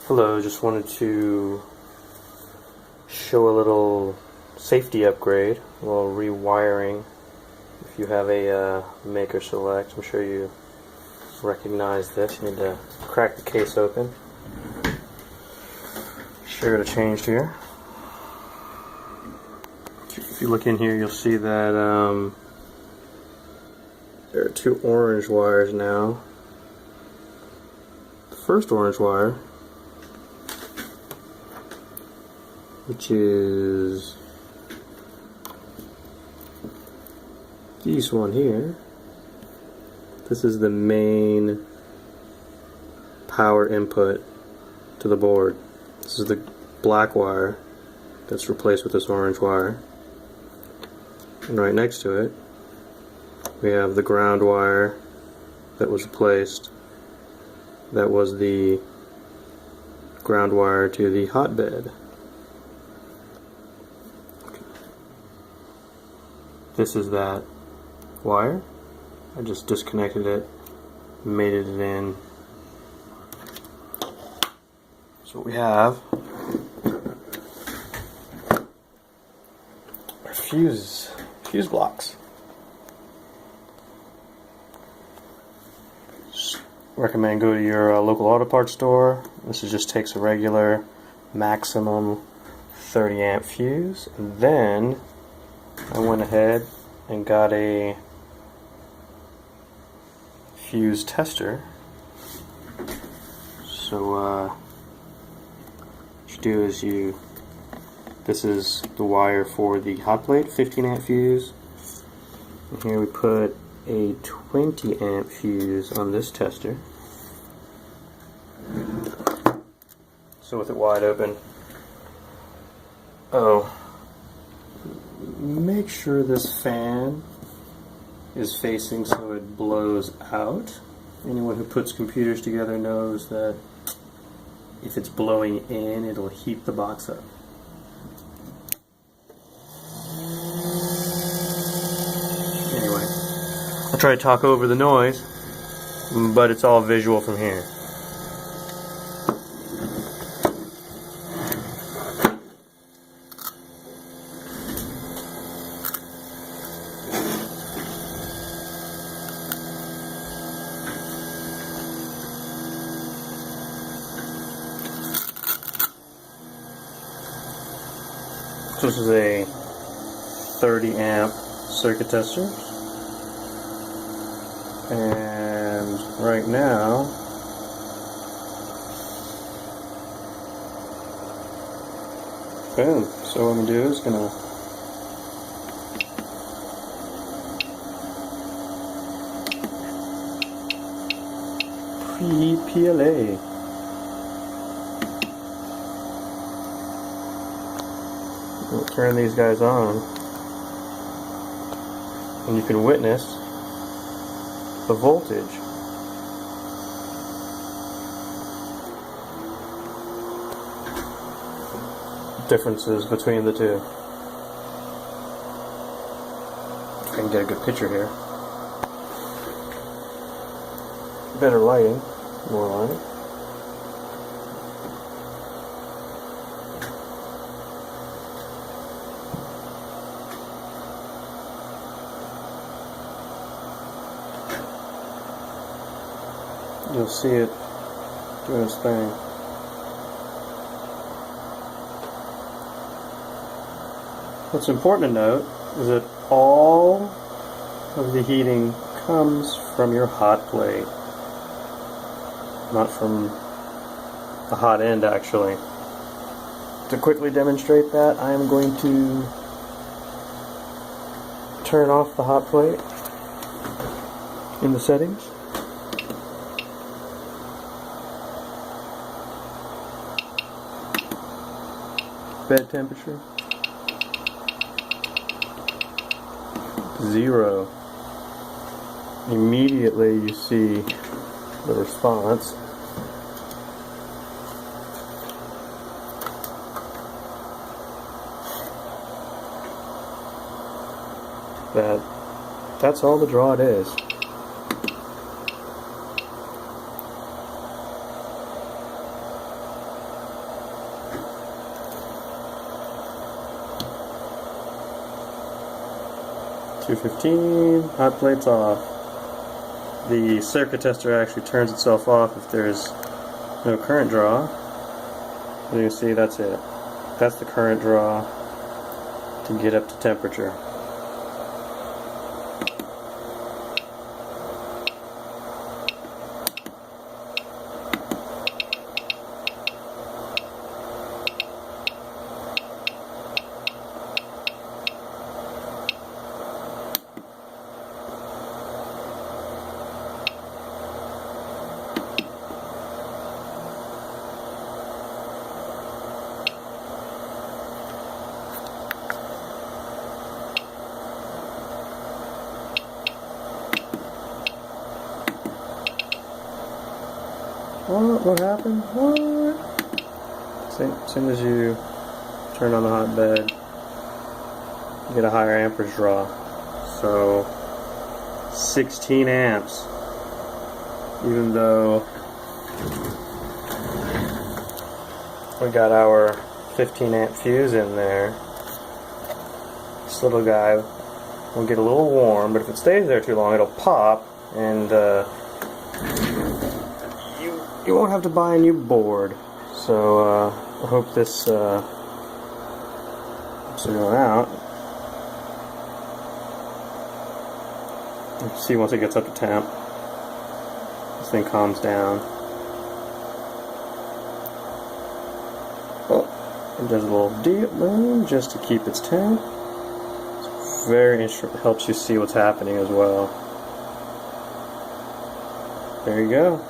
Hello, just wanted to show a little safety upgrade, a little rewiring. If you have a maker select, I'm sure you recognize this. You need to crack the case open. Sure to change here. If you look in here, you'll see that there are two orange wires now. The first orange wire, which is this one here. This is the main power input to the board. This is the black wire that's replaced with this orange wire. And right next to it, we have the ground wire that was replaced. That was the ground wire to the hotbed. This is that wire. I just disconnected it, mated it in. So what we have are fuse blocks. Just recommend go to your local auto parts store. This just takes a regular maximum 30 amp fuse, and then I went ahead and got a fuse tester. So what you do is this is the wire for the hot plate, 15 amp fuse. And here we put a 20 amp fuse on this tester. So with it wide open, make sure this fan is facing so it blows out. Anyone who puts computers together knows that if it's blowing in, it'll heat the box up. Anyway, I'll try to talk over the noise, but it's all visual from here. So this is a 30 amp circuit tester, and right now boom. So what I'm going to do is going to pre-PLA. We'll turn these guys on, and you can witness the voltage. Differences between the two. I can get a good picture here. Better lighting, more light. You'll see it doing its thing. What's important to note is that all of the heating comes from your hot plate, not from the hot end actually. To quickly demonstrate that, I am going to turn off the hot plate in the settings. Bed temperature 0. Immediately you see the response. That's all the draw it is. 215, hot plate's off. The circuit tester actually turns itself off if there's no current draw. As you can see, that's it. That's the current draw to get up to temperature. What happened? What? As soon as you turn on the hot bed, you get a higher amperage draw. So 16 amps. Even though we got our 15 amp fuse in there, this little guy will get a little warm, but if it stays there too long, it'll pop, and you won't have to buy a new board. So I hope this helps everyone out. You can see once it gets up to temp, this thing calms down. Oh, it does a little deep boom just to keep its temp. It's very interesting. It helps you see what's happening as well. There you go.